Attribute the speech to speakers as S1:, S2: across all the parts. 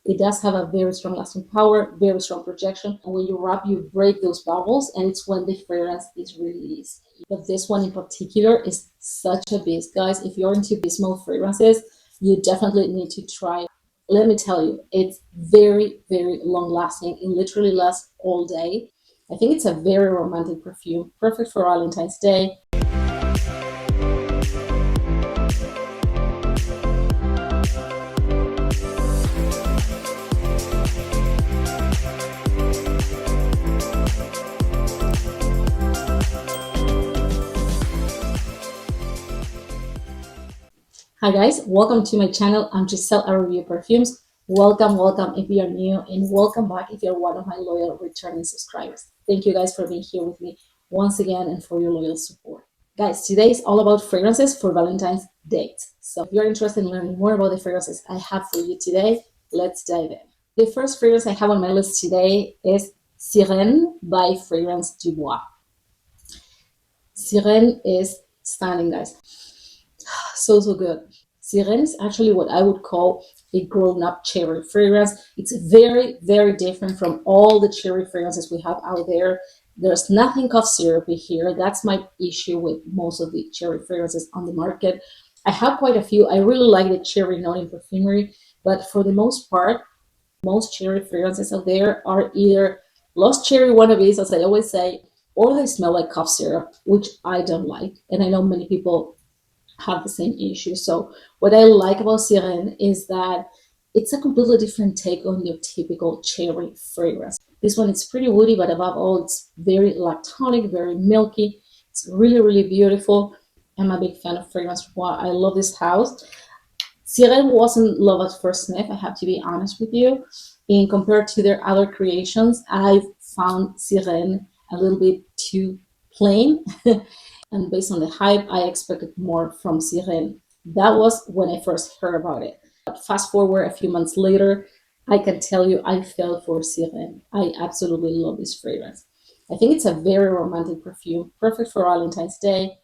S1: It does have a very strong lasting power, very strong projection. And when you wrap, you break those bubbles, and it's when the fragrance is released. But this one in particular is such a beast, guys. If you're into besmell fragrances, you definitely need to try. Let me tell you, it's very, very long lasting. It literally lasts all day. I think it's a very romantic perfume, perfect for Valentine's Day. Hi guys, welcome to my channel. I'm Giselle, I review perfumes. Welcome if you're new, and welcome back if you're one of my loyal returning subscribers. Thank you guys for being here with me once again and for your loyal support. Guys, today is all about fragrances for Valentine's Day. So if you're interested in learning more about the fragrances I have for you today, let's dive in. The first fragrance I have on my list today is 𝑠irène by Fragrance du Bois. 𝑠irène is stunning, guys. So good. 𝑠irène is actually what I would call a grown-up cherry fragrance. It's very, very different from all the cherry fragrances we have out there. There's nothing cough syrupy here. That's my issue with most of the cherry fragrances on the market. I have quite a few. I really like the cherry note in perfumery, but for the most part, most cherry fragrances out there are either lost cherry wannabes, as I always say, or they smell like cough syrup, which I don't like. And I know many people have the same issue. So what I like about 𝑠irène is that it's a completely different take on your typical cherry fragrance. This one is pretty woody, but above all, it's very lactonic, very milky. It's really, really beautiful. I'm a big fan of Fragrance du Bois. I love this house. 𝑠irène wasn't love at first sniff, I have to be honest with you. And compared to their other creations, I've found 𝑠irène a little bit too plain. And based on the hype, I expected more from 𝑠irène. That was when I first heard about it. But fast forward a few months later, I can tell you I fell for 𝑠irène. I absolutely love this fragrance. I think it's a very romantic perfume, perfect for Valentine's Day.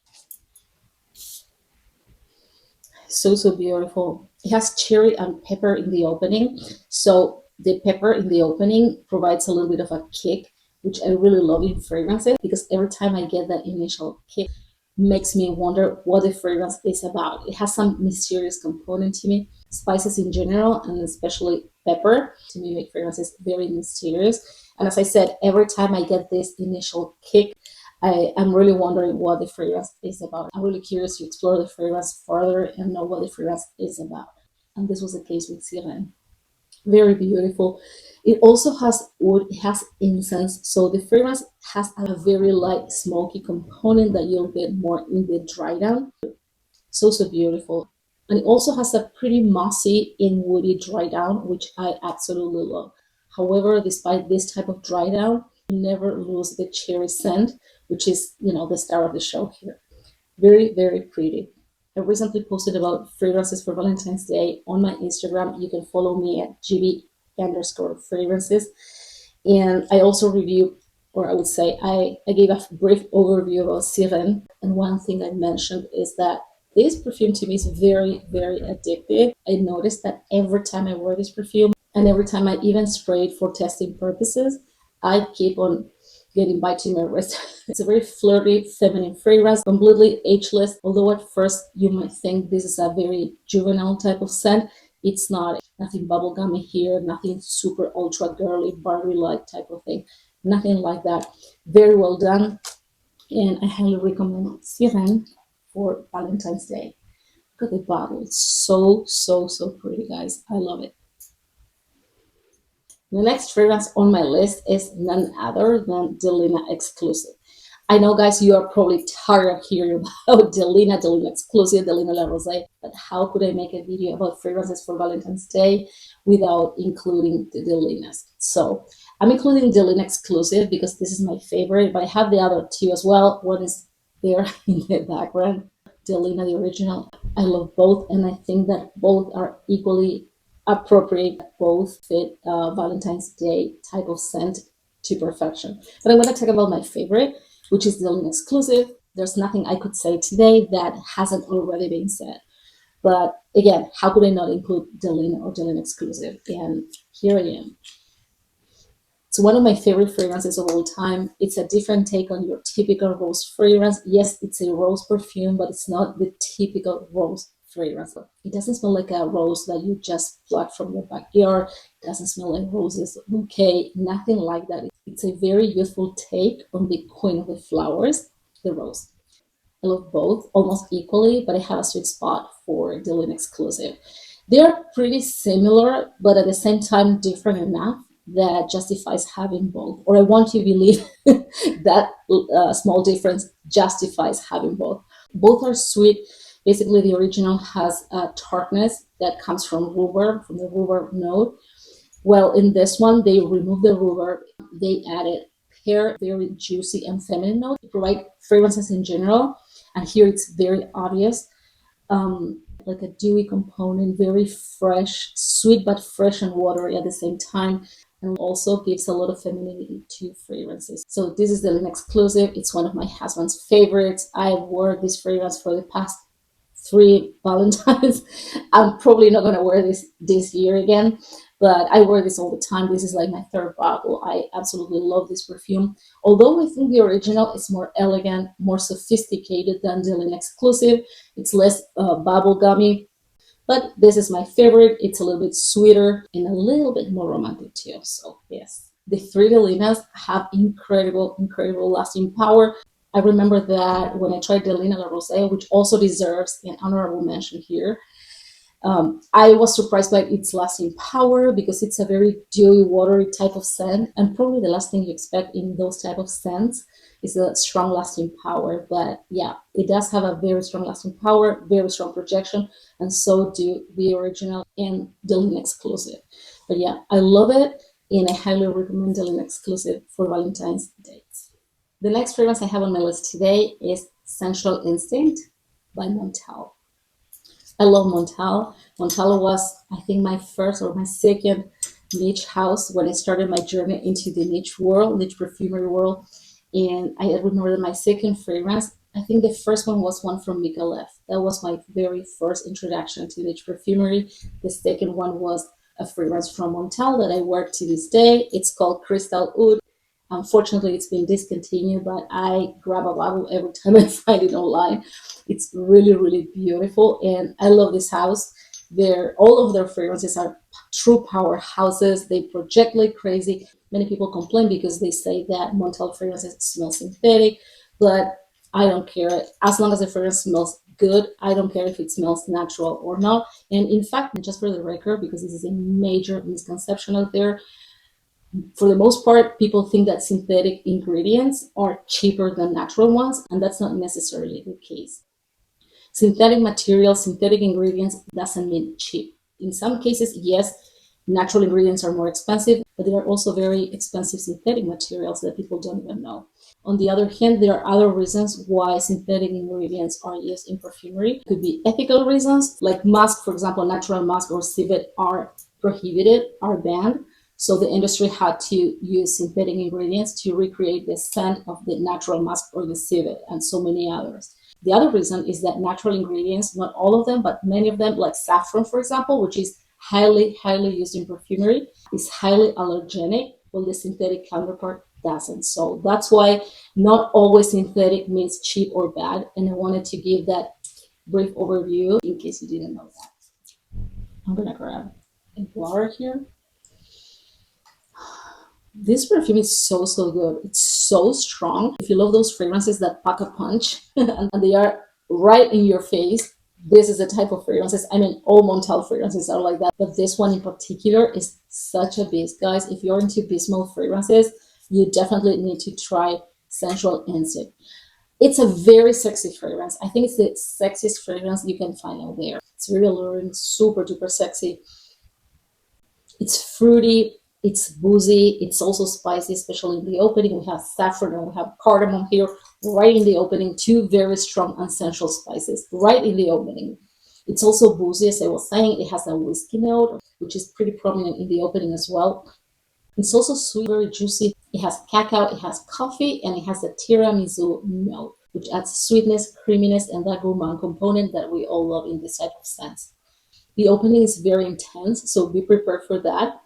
S1: So beautiful. It has cherry and pepper in the opening. So the pepper in the opening provides a little bit of a kick, which I really love in fragrances, because every time I get that initial kick, makes me wonder what the fragrance is about. It has some mysterious component to me. Spices in general, and especially pepper, to me make fragrances very mysterious. And as I said, every time I get this initial kick, I'm really wondering what the fragrance is about. I'm really curious to explore the fragrance further and know what the fragrance is about. And this was the case with 𝑠irène. Very beautiful. It also has wood, it has incense, so the fragrance has a very light smoky component that you'll get more in the dry down. So beautiful. And it also has a pretty mossy and woody dry down, which I absolutely love. However, despite this type of dry down, you never lose the cherry scent, which is, the star of the show here. Very, very pretty. I recently posted about fragrances for Valentine's Day on my Instagram. You can follow me at GB_fragrances. And I also reviewed, or I would say, I gave a brief overview about 𝑠irène. And one thing I mentioned is that this perfume to me is very, very addictive. I noticed that every time I wear this perfume, and every time I even spray it for testing purposes, I keep on getting biting my wrist. It's a very flirty, feminine fragrance, completely ageless. Although at first you might think this is a very juvenile type of scent, it's not. Nothing bubblegummy here, nothing super ultra girly, Barbie-like type of thing. Nothing like that. Very well done. And I highly recommend 𝑠irène for Valentine's Day. Look at the bottle. It's so pretty, guys. I love it. The next fragrance on my list is none other than Delina Exclusive. I know, guys, you are probably tired of hearing about Delina Exclusive, Delina La Rosée, but how could I make a video about fragrances for Valentine's Day without including the Delinas? So I'm including Delina Exclusive because this is my favorite, but I have the other two as well. One is there in the background, Delina the original. I love both, and I think that both are equally appropriate. Both fit Valentine's Day type of scent to perfection. But I'm going to talk about my favorite, which is the Delina Exclusive. There's nothing I could say today that hasn't already been said. But again, how could I not include 𝘿𝙁 or 𝘿𝙁 exclusive? And here I am. It's one of my favorite fragrances of all time. It's a different take on your typical rose fragrance. Yes, it's a rose perfume, but it's not the typical rose fragrance. It doesn't smell like a rose that you just plucked from your backyard. It doesn't smell like roses, bouquet, nothing like that. It's a very youthful take on the queen of the flowers, the rose. I love both almost equally, but I have a sweet spot for 𝘿𝙁 exclusive. They're pretty similar, but at the same time different enough that justifies having both. Or I want to believe that small difference justifies having both. Both are sweet. Basically, the original has a tartness that comes from rhubarb, from the rhubarb note. Well, in this one, they removed the rhubarb. They added pear, very juicy and feminine note to provide fragrances in general. And here it's very obvious, like a dewy component, very fresh, sweet but fresh and watery at the same time, and also gives a lot of femininity to fragrances. So this is the 𝘿𝙁 exclusive. It's one of my husband's favorites. I wore this fragrance for the past 3 Valentines. I'm probably not going to wear this year again, but I wear this all the time. This is like my 3rd bottle. I absolutely love this perfume. Although I think the original is more elegant, more sophisticated than the 𝘿𝙁 exclusive. It's less bubblegummy, but this is my favorite. It's a little bit sweeter and a little bit more romantic too. So yes, the 3 𝘿𝙁s have incredible lasting power. I remember that when I tried the 𝘿𝙁 Rosé, which also deserves an honorable mention here, I was surprised by its lasting power because it's a very dewy, watery type of scent, and probably the last thing you expect in those type of scents is a strong lasting power. But yeah, it does have a very strong lasting power, very strong projection, and so do the original and the 𝘿𝙁 exclusive. But yeah, I love it, and I highly recommend the 𝘿𝙁 exclusive for Valentine's Day. The next fragrance I have on my list today is Sensual Instinct by Montal. I love Montal. Montal was, I think, my first or my second niche house when I started my journey into the niche world, niche perfumery world. And I remember that my second fragrance, I think the first one was one from Micallef. That was my very first introduction to niche perfumery. The second one was a fragrance from Montal that I wear to this day. It's called Crystal Oud. Unfortunately, it's been discontinued, but I grab a bottle every time I find it online. It's really beautiful, and I love this house. All of their fragrances are true powerhouses. They project like crazy. Many people complain because they say that Montal fragrances smell synthetic, but I don't care. As long as the fragrance smells good, I don't care if it smells natural or not. And in fact, just for the record, because this is a major misconception out there, for the most part, people think that synthetic ingredients are cheaper than natural ones, and that's not necessarily the case. Synthetic materials, synthetic ingredients doesn't mean cheap. In some cases, yes, natural ingredients are more expensive, but there are also very expensive synthetic materials that people don't even know. On the other hand, there are other reasons why synthetic ingredients are used in perfumery. It could be ethical reasons, like musk, for example, natural musk or civet are prohibited, are banned. So the industry had to use synthetic ingredients to recreate the scent of the natural musk or the civet and so many others. The other reason is that natural ingredients, not all of them, but many of them, like saffron, for example, which is highly used in perfumery, is highly allergenic, while the synthetic counterpart doesn't. So that's why not always synthetic means cheap or bad. And I wanted to give that brief overview in case you didn't know that. I'm gonna grab a water here. This perfume is so good. It's so strong. If you love those fragrances that pack a punch and they are right in your face, this is the type of fragrances. I mean, all Montal fragrances are like that, but this one in particular is such a beast, guys. If you're into Bismol fragrances, you definitely need to try Sensual Instinct. It's a very sexy fragrance. I think it's the sexiest fragrance you can find out there. It's very alluring, super duper sexy. It's fruity. It's boozy. It's also spicy, especially in the opening. We have saffron and we have cardamom here right in the opening. 2 very strong and sensual spices right in the opening. It's also boozy, as I was saying. It has a whiskey note, which is pretty prominent in the opening as well. It's also sweet, very juicy. It has cacao, it has coffee, and it has a tiramisu note. which adds sweetness, creaminess, and that gourmand component that we all love in this type of scents. The opening is very intense, so be prepared for that.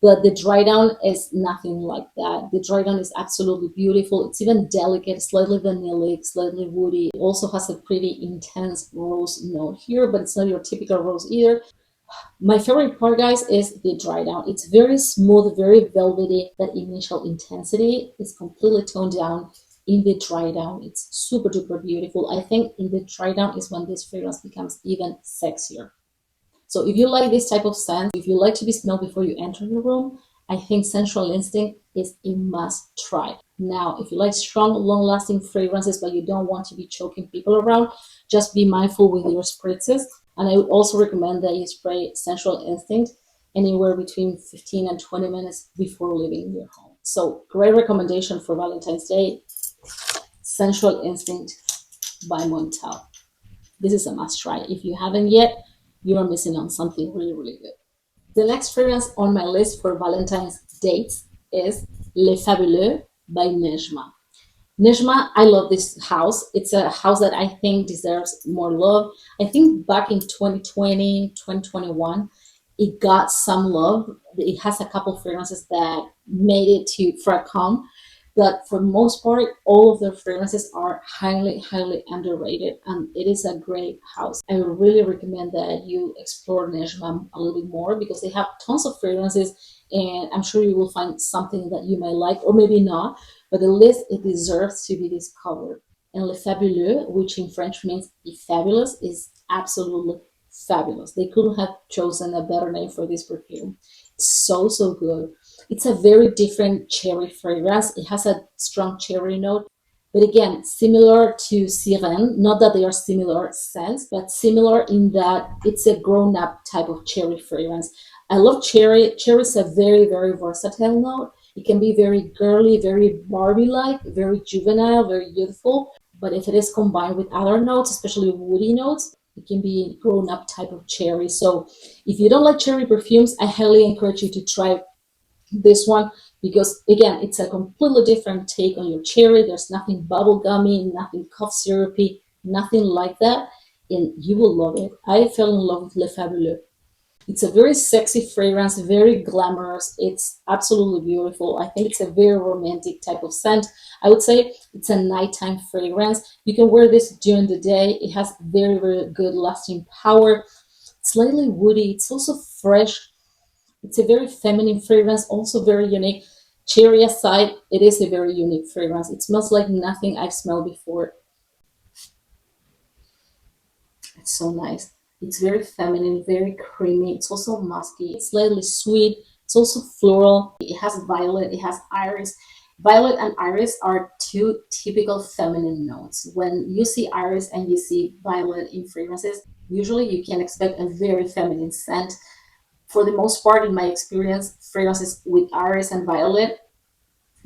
S1: But the dry down is nothing like that. The dry down is absolutely beautiful. It's even delicate, slightly vanillic, slightly woody. It also has a pretty intense rose note here, but it's not your typical rose either. My favorite part, guys, is the dry down. It's very smooth, very velvety. That initial intensity is completely toned down in the dry down. It's super duper beautiful. I think in the dry down is when this fragrance becomes even sexier. So if you like this type of scent, if you like to be smelled before you enter the room, I think Sensual Instinct is a must try. Now, if you like strong, long-lasting fragrances, but you don't want to be choking people around, just be mindful with your spritzes. And I would also recommend that you spray Sensual Instinct anywhere between 15 and 20 minutes before leaving your home. So great recommendation for Valentine's Day, Sensual Instinct by Montel. This is a must try. If you haven't yet, you are missing on something really, really good. The next fragrance on my list for Valentine's dates is Les Fabuleux by 𝘖𝙗𝑚. 𝘖𝙗𝑚, I love this house. It's a house that I think deserves more love. I think back in 2020, 2021, it got some love. It has a couple fragrances that made it to Fracom, but for the most part, all of their fragrances are highly, highly underrated, and it is a great house. I would really recommend that you explore 𝘖𝙗𝑚 a little bit more because they have tons of fragrances, and I'm sure you will find something that you might like, or maybe not, but the list, it deserves to be discovered. And Les Fabuleux, which in French means the fabulous, is absolutely fabulous. They couldn't have chosen a better name for this perfume. It's so, so good. It's a very different cherry fragrance. It has a strong cherry note, but again, similar to Sirène. Not that they are similar scents, but similar in that it's a grown-up type of cherry fragrance. I love cherry. Cherry is a very, very versatile note. It can be very girly, very Barbie-like, very juvenile, very youthful. But if it is combined with other notes, especially woody notes, it can be grown-up type of cherry. So if you don't like cherry perfumes, I highly encourage you to try this one because again, it's a completely different take on your cherry. There's nothing bubblegummy, nothing cough syrupy, nothing like that, and you will love it. I fell in love with Les Fabuleux. It's a very sexy fragrance, very glamorous. It's absolutely beautiful. I think it's a very romantic type of scent. I would say it's a nighttime fragrance. You can wear this during the day. It has very, very good lasting power. It's slightly woody. It's also fresh. It's a very feminine fragrance, also very unique. Cherry aside, it is a very unique fragrance. It smells like nothing I've smelled before. It's so nice. It's very feminine, very creamy. It's also musky. It's slightly sweet. It's also floral. It has violet. It has iris. Violet and iris are two typical feminine notes. When you see iris and you see violet in fragrances, usually you can expect a very feminine scent. For the most part, in my experience, fragrances with iris and violet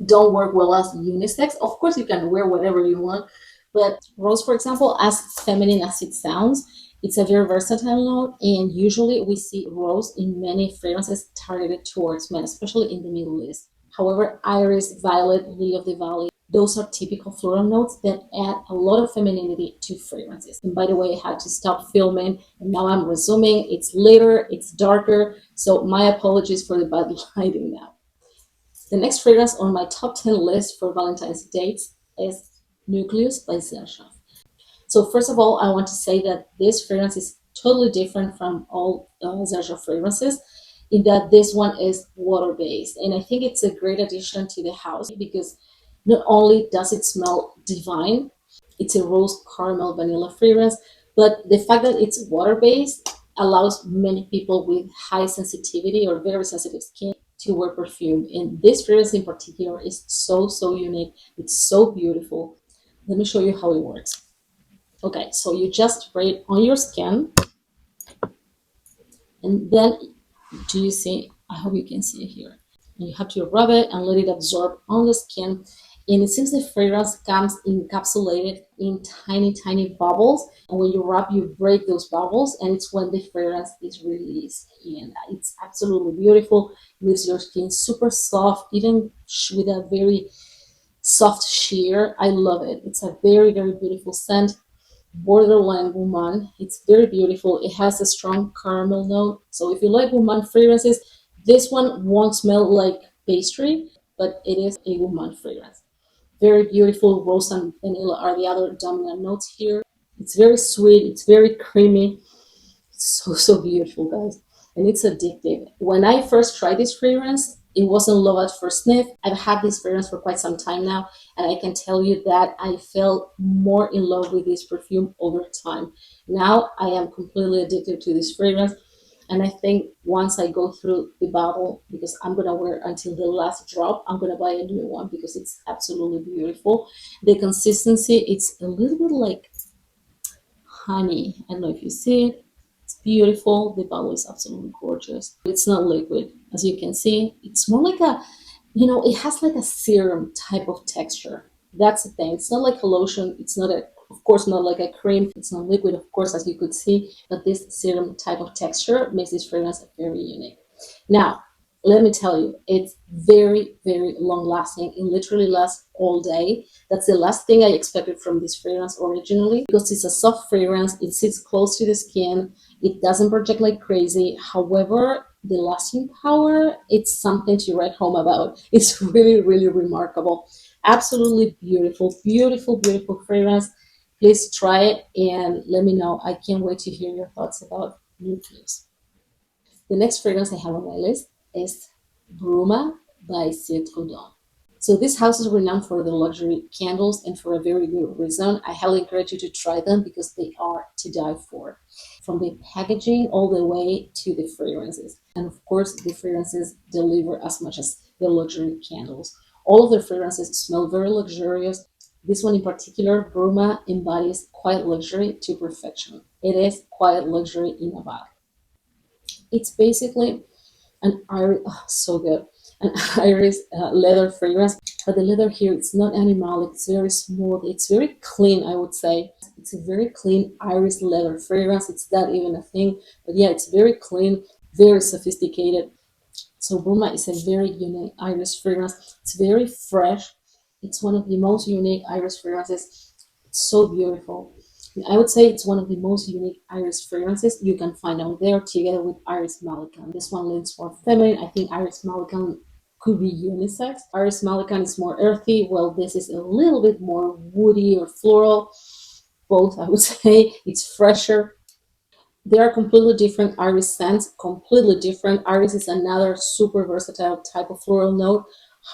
S1: don't work well as unisex. Of course, you can wear whatever you want, but rose, for example, as feminine as it sounds, it's a very versatile note, and usually we see rose in many fragrances targeted towards men, especially in the Middle East. However, iris, violet, lily of the valley, those are typical floral notes that add a lot of femininity to fragrances. And by the way, I had to stop filming, and now I'm resuming. It's later, it's darker, so my apologies for the bad lighting now. The next fragrance on my top 10 list for Valentine's dates is Nucleus by Xerjoff. So first of all, I want to say that this fragrance is totally different from all Xerjoff fragrances in that this one is water-based. And I think it's a great addition to the house because not only does it smell divine, it's a rose caramel vanilla fragrance, but the fact that it's water-based allows many people with high sensitivity or very sensitive skin to wear perfume. And this fragrance in particular is so, so unique. It's so beautiful. Let me show you how it works. Okay, so you just spray it on your skin, and then do you see? I hope you can see it here. And you have to rub it and let it absorb on the skin. And it seems the fragrance comes encapsulated in tiny, tiny bubbles. And when you rub, you break those bubbles, and it's when the fragrance is released. And it's absolutely beautiful. It leaves your skin super soft, even with a very soft sheer. I love it. It's a very, very beautiful scent. Borderline woman. It's very beautiful. It has a strong caramel note. So if you like woman fragrances, this one won't smell like pastry, but it is a woman fragrance. Very beautiful. Rose and vanilla are the other dominant notes here. It's very sweet. It's very creamy. It's so beautiful, guys. And it's addictive. When I first tried this fragrance, it wasn't love at first sniff. I've had this fragrance for quite some time now, and I can tell you that I fell more in love with this perfume over time. Now I am completely addicted to this fragrance, and I think once I go through the bottle, because I'm gonna wear until the last drop, I'm gonna buy a new one because it's absolutely beautiful. The consistency, it's a little bit like honey. I don't know if you see it. It's beautiful. The bottle is absolutely gorgeous. It's not liquid, as you can see. It's more like a, it has like a serum type of texture. That's the thing. It's not like a lotion. It's not a, of course, not like a cream. It's not liquid, of course, as you could see. But this serum type of texture makes this fragrance very unique. Now, let me tell you, it's very, very long lasting. It literally lasts all day. That's the last thing I expected from this fragrance originally, because it's a soft fragrance. It sits close to the skin. It doesn't project like crazy. However, the lasting power, it's something to write home about. It's really, really remarkable. Absolutely beautiful, beautiful, beautiful fragrance. Please try it and let me know. I can't wait to hear your thoughts about Perfumes. The next fragrance I have on my list is Bruma by 𝘖𝙁𝙁𝙀. So this house is renowned for the luxury candles, and for a very good reason. I highly encourage you to try them because they are to die for. From the packaging all the way to the fragrances. And of course, the fragrances deliver as much as the luxury candles. All of their fragrances smell very luxurious. This one in particular, Bruma, embodies quiet luxury to perfection. It is quiet luxury in a bottle. It's basically an iris, oh, so good, an iris leather fragrance. But the leather here, it's not animalic, it's very smooth, it's very clean, I would say. It's a very clean iris leather fragrance. It's not even a thing, but yeah, it's very clean, very sophisticated. So Bruma is a very unique iris fragrance. It's very fresh. It's one of the most unique iris fragrances. It's so beautiful. I would say it's one of the most unique iris fragrances you can find out there, together with Iris Malikan. This one leans more feminine. I think Iris Malikan could be unisex. Iris Malikan is more earthy, while this is a little bit more woody or floral. Both, I would say. It's fresher. They are completely different iris scents, completely different. Iris is another super versatile type of floral note.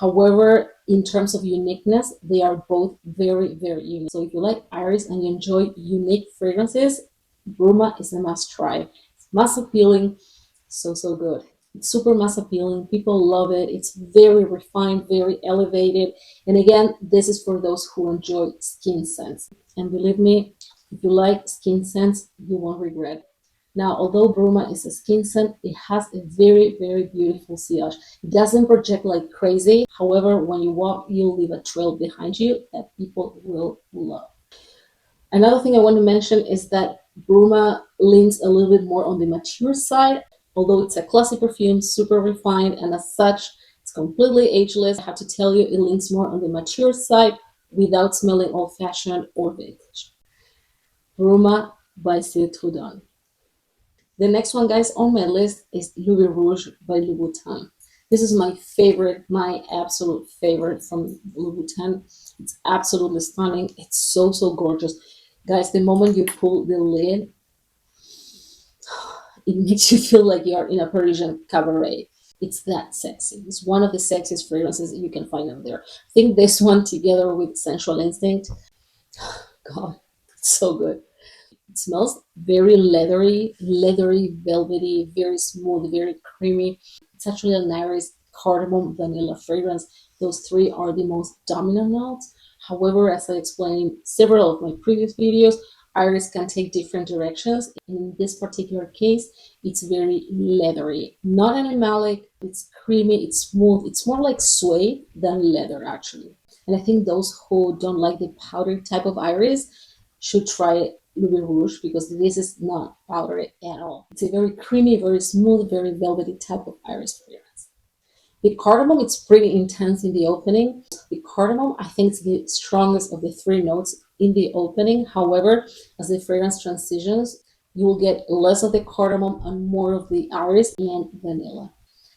S1: However, in terms of uniqueness, they are both very, very unique. So if you like iris and you enjoy unique fragrances, Bruma is a must try. It's mass appealing, so good. It's super mass appealing. People love it. It's very refined, very elevated. And again, this is for those who enjoy skin scents. And believe me, if you like skin scents, you won't regret. Now, although Bruma is a skin scent, it has a very, very beautiful sillage. It doesn't project like crazy. However, when you walk, you'll leave a trail behind you that people will love. Another thing I want to mention is that Bruma leans a little bit more on the mature side. Although it's a classic perfume, super refined, and as such, it's completely ageless. I have to tell you, it leans more on the mature side without smelling old-fashioned or vintage. Bruma by 𝘖𝙁𝙁𝙀. The next one, guys, on my list is Louis Rouge by Louboutin. This is my favorite, my absolute favorite from Louboutin. It's absolutely stunning. It's so gorgeous. Guys, the moment you pull the lid, it makes you feel like you're in a Parisian cabaret. It's that sexy. It's one of the sexiest fragrances that you can find out there. I think this one, together with Sensual Instinct, God, it's so good. It smells very leathery, velvety, very smooth, very creamy. It's actually an iris, cardamom, vanilla fragrance. Those three are the most dominant notes. However, as I explained in several of my previous videos, iris can take different directions. In this particular case, it's very leathery, not animalic. It's creamy, it's smooth. It's more like suede than leather, actually. And I think those who don't like the powdery type of iris should try Louis Rouge, because this is not powdery at all. It's a very creamy, very smooth, very velvety type of iris fragrance. The cardamom, it's pretty intense in the opening. The cardamom, I think, is the strongest of the three notes in the opening. However, as the fragrance transitions, you will get less of the cardamom and more of the iris and vanilla.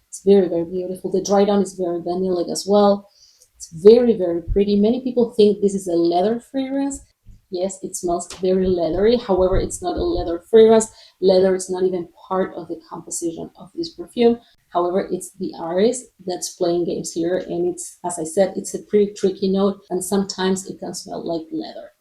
S1: It's very, very beautiful. The dry down is very vanillic as well. It's very, very pretty. Many people think this is a leather fragrance. Yes, it smells very leathery. However, it's not a leather fragrance. Leather is not even part of the composition of this perfume. However, it's the iris that's playing games here. And it's, as I said, it's a pretty tricky note. And sometimes it can smell like leather.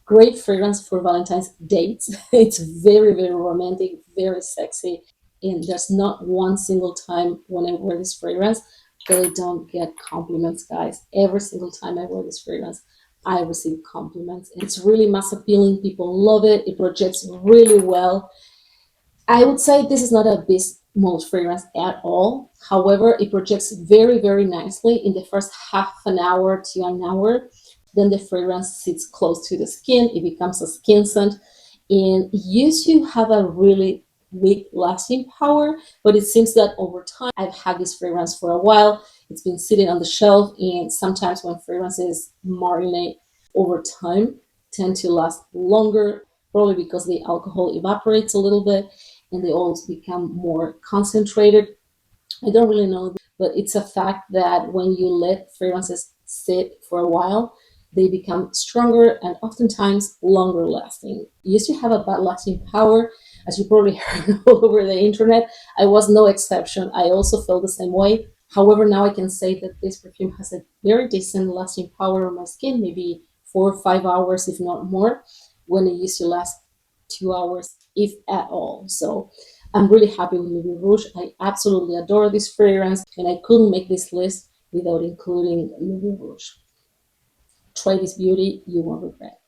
S1: Great fragrance for Valentine's dates. It's very, very romantic, very sexy. And there's not one single time when I wear this fragrance that I don't get compliments, guys. Every single time I wear this fragrance, I receive compliments. It's really mass appealing. People love it. It projects really well. I would say this is not a beast mode fragrance at all. However, it projects very, very nicely in the first half an hour to an hour. Then the fragrance sits close to the skin. It becomes a skin scent. And it used to have a really weak lasting power, but it seems that over time, I've had this fragrance for a while. It's been sitting on the shelf, and sometimes when fragrances marinate over time, tend to last longer, probably because the alcohol evaporates a little bit and the oils become more concentrated. I don't really know, but it's a fact that when you let fragrances sit for a while, they become stronger and oftentimes longer lasting. It used to have a bad lasting power, as you probably heard all over the internet. I was no exception. I also felt the same way. However, now I can say that this perfume has a very decent lasting power on my skin, maybe 4 or 5 hours, if not more, when it used to last 2 hours, if at all. So I'm really happy with Nude Rouge. I absolutely adore this fragrance, and I couldn't make this list without including Nude Rouge. Try this beauty, you won't regret.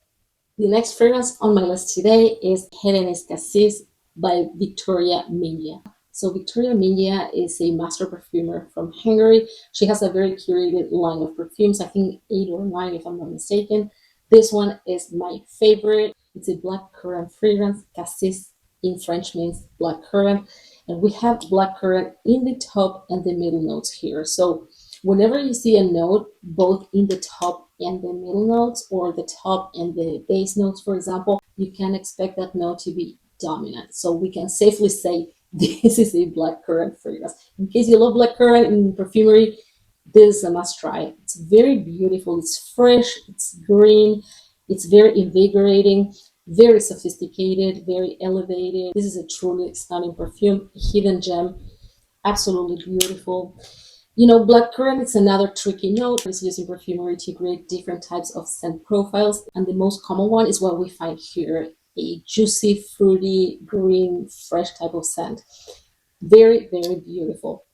S1: The next fragrance on my list today is �ՀELENE's Cassis by Victoria Minja. So Victoria Minja is a master perfumer from Hungary. She has a very curated line of perfumes, I think 8 or 9 if I'm not mistaken. This one is my favorite. It's a blackcurrant fragrance. Cassis in French means blackcurrant. And we have blackcurrant in the top and the middle notes here. So whenever you see a note, both in the top and the middle notes, or the top and the base notes, for example, you can expect that note to be dominant. So we can safely say this is a blackcurrant fragrance. In case you love blackcurrant in perfumery, this is a must try. It's very beautiful. It's fresh. It's green. It's very invigorating, very sophisticated, very elevated. This is a truly stunning perfume, a hidden gem, absolutely beautiful. You know, blackcurrant is another tricky note. It's used in perfumery to create different types of scent profiles. And the most common one is what we find here, a juicy, fruity, green, fresh type of scent. Very, very beautiful.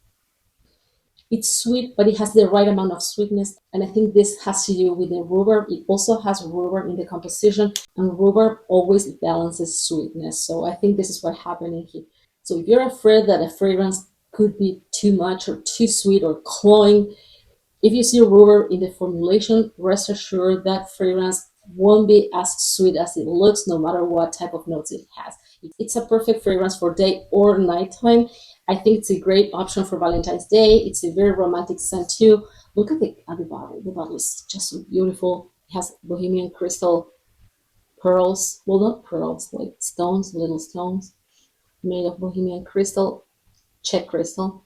S1: It's sweet, but it has the right amount of sweetness. And I think this has to do with the rhubarb. It also has rhubarb in the composition, and rhubarb always balances sweetness. So I think this is what happened here. So if you're afraid that a fragrance could be too much or too sweet or cloying, if you see rhubarb in the formulation, rest assured that fragrance won't be as sweet as it looks, no matter what type of notes it has. It's a perfect fragrance for day or nighttime. I think it's a great option for Valentine's Day. It's a very romantic scent too. Look at the bottle. The bottle is just so beautiful. It has Bohemian crystal pearls. Well, not pearls, like stones, little stones made of Bohemian crystal, Czech crystal.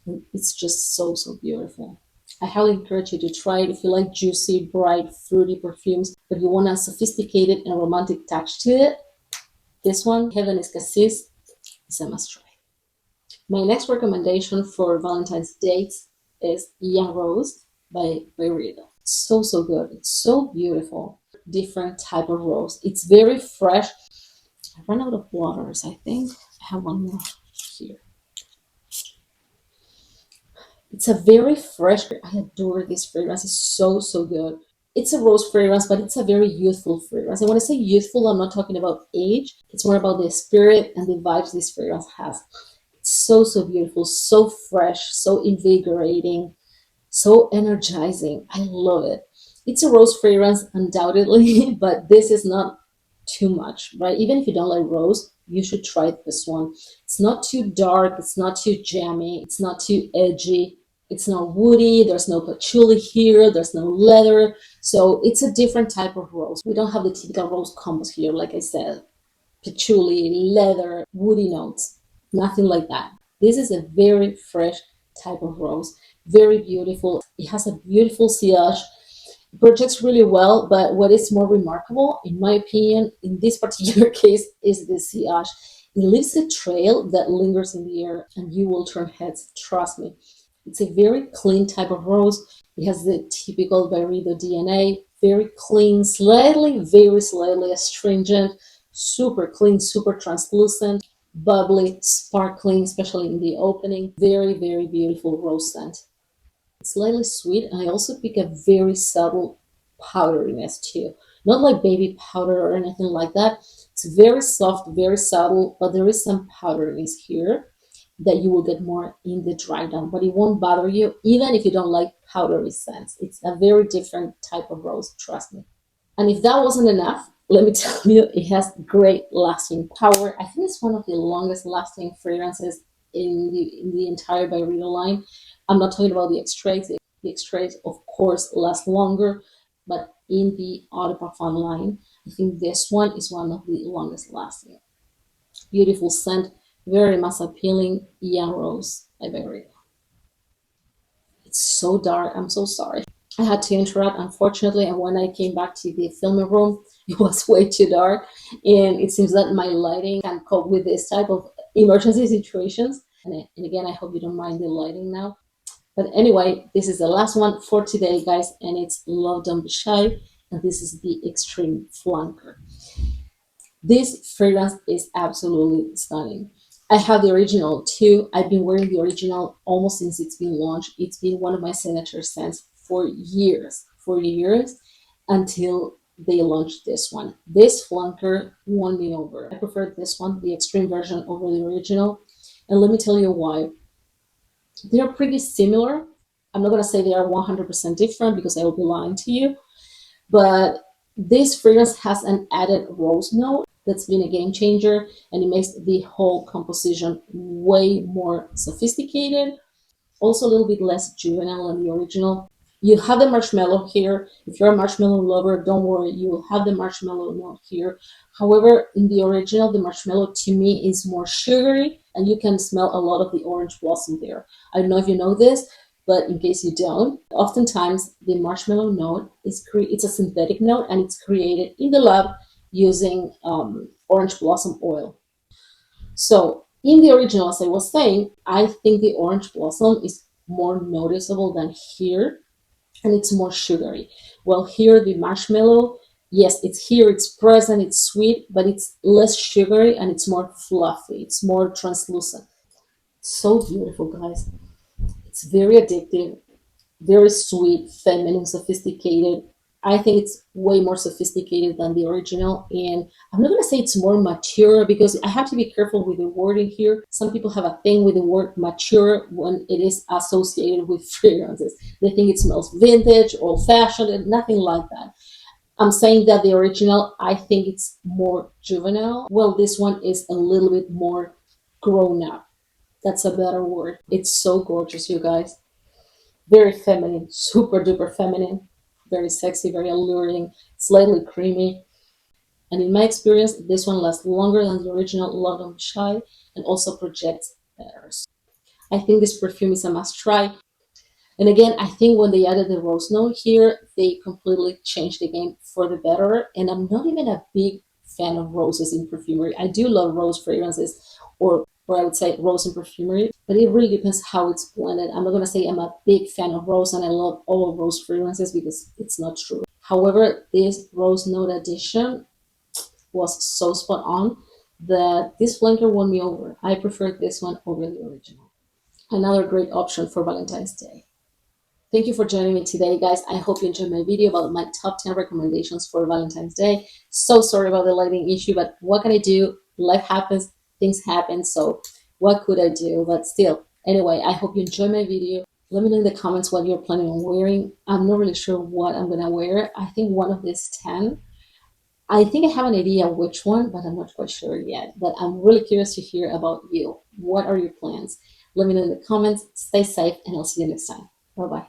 S1: And it's just so, so beautiful. I highly encourage you to try it if you like juicy, bright, fruity perfumes, but you want a sophisticated and romantic touch to it. This one, �ՀELENE's Cassis, is a must try. My next recommendation for Valentine's dates is Young Rose by Rita. So, so good. It's so beautiful. Different type of rose. It's very fresh. I ran out of waters, I think. I have one more here. It's a very fresh, I adore this fragrance. It's so, so good. It's a rose fragrance, but it's a very youthful fragrance. And when I say youthful, I'm not talking about age. It's more about the spirit and the vibes this fragrance has. It's so, so beautiful, so fresh, so invigorating, so energizing. I love it. It's a rose fragrance, undoubtedly, but this is not too much, right? Even if you don't like rose, you should try this one. It's not too dark. It's not too jammy. It's not too edgy. It's not woody, there's no patchouli here, there's no leather. So it's a different type of rose. We don't have the typical rose combos here, like I said, patchouli, leather, woody notes, nothing like that. This is a very fresh type of rose, very beautiful. It has a beautiful sillage, projects really well, but what is more remarkable, in my opinion, in this particular case, is the sillage. It leaves a trail that lingers in the air, and you will turn heads, trust me. It's a very clean type of rose. It has the typical Byredo DNA, very clean, very slightly astringent, super clean, super translucent, bubbly, sparkling, especially in the opening. Very, very beautiful rose scent. It's slightly sweet, and I also pick a very subtle powderiness too. Not like baby powder or anything like that. It's very soft, very subtle, but there is some powderiness here that you will get more in the dry down, but it won't bother you even if you don't like powdery scents. It's a very different type of rose, trust me. And if that wasn't enough, let me tell you, it has great lasting power. I think it's one of the longest lasting fragrances in the entire Byredo line. I'm not talking about the extraits. The extraits, of course, last longer, but in the Eau de Parfum line, I think this one is one of the longest lasting. Beautiful scent, very mass appealing, Young Rose by Byredo. It's so dark, I'm so sorry. I had to interrupt, unfortunately, and when I came back to the filming room, it was way too dark, and it seems that my lighting can cope with this type of emergency situations. And again, I hope you don't mind the lighting now. But anyway, this is the last one for today, guys, and it's L'Eau D'un Bichat, and this is the Extreme Flanker. This fragrance is absolutely stunning. I have the original too. I've been wearing the original almost since it's been launched. It's been one of my signature scents for years, until they launched this one. This flanker won me over. I prefer this one, the extreme version, over the original. And let me tell you why. They're pretty similar. I'm not going to say they are 100% different because I will be lying to you. But this fragrance has an added rose note that's been a game changer, and it makes the whole composition way more sophisticated, also a little bit less juvenile than the original. You have the marshmallow here. If you're a marshmallow lover, don't worry, you will have the marshmallow note here. However, in the original, the marshmallow to me is more sugary, and you can smell a lot of the orange blossom there. I don't know if you know this, but in case you don't, oftentimes the marshmallow note it's a synthetic note, and it's created in the lab using orange blossom oil. So in the original, as I was saying, I think the orange blossom is more noticeable than here, and it's more sugary. Well, here the marshmallow, yes, it's here, it's present, it's sweet, but it's less sugary and it's more fluffy, it's more translucent. So beautiful, guys. It's very addictive, very sweet, feminine, sophisticated. I think it's way more sophisticated than the original, and I'm not going to say it's more mature because I have to be careful with the wording here. Some people have a thing with the word mature when it is associated with fragrances. They think it smells vintage, old-fashioned, and nothing like that. I'm saying that the original, I think it's more juvenile. Well, this one is a little bit more grown up. That's a better word. It's so gorgeous, you guys. Very feminine, super duper feminine. Very sexy, very alluring, slightly creamy. And in my experience, this one lasts longer than the original L'Eau D'un Bichat and also projects better. I think this perfume is a must try. And again, I think when they added the rose note here, they completely changed the game for the better. And I'm not even a big fan of roses in perfumery. I do love rose fragrances, or I would say rose in perfumery, but it really depends how it's blended. I'm not going to say I'm a big fan of rose and I love all of rose fragrances because it's not true. However, this rose note addition was so spot on that this flanker won me over. I preferred this one over the original. Another great option for Valentine's Day. Thank you for joining me today, guys. I hope you enjoyed my video about my top 10 recommendations for Valentine's Day. So sorry about the lighting issue, but what can I do? Life happens, things happen, so what could I do? But still, anyway, I hope you enjoyed my video. Let me know in the comments what you're planning on wearing. I'm not really sure what I'm gonna wear. I think one of these 10. I think I have an idea which one, but I'm not quite sure yet. But I'm really curious to hear about you. What are your plans? Let me know in the comments. Stay safe, and I'll see you next time. Bye-bye.